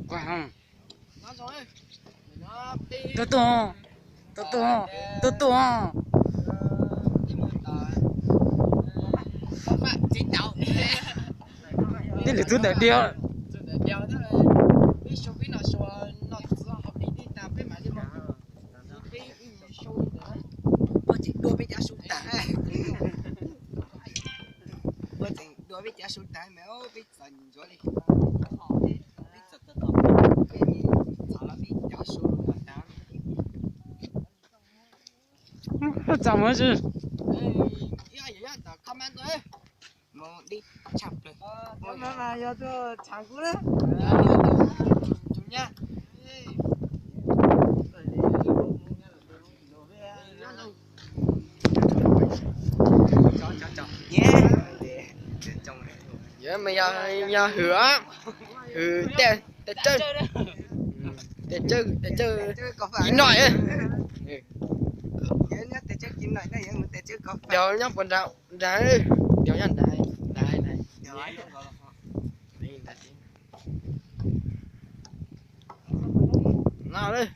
Quang. Nó rồi. Nó đi. Tôi to. Tôi to. Đi một tờ. Không phải chín đầu. Đi là tôi đã đeo. Tôi đã đeo đó là biết số biết nó số nó học đi đi tạm biết mà đi mà. Biết số nữa. Bố chị đua biết giá số tải. Bố chị đua biết giá số tải mà ô biết dần rồi đi. Biết giật giật giật. Cái gì? Sao là biết giá số là tao.怎么是？comment đấy mau đi chọc rồi mà giờ tôi chẳng cú đấy chủ nha cho nhé giờ mày giờ hứa tè chơi chín nổi ấy đéo nhóc quần đạo đá đéo nhăn đá này nào đây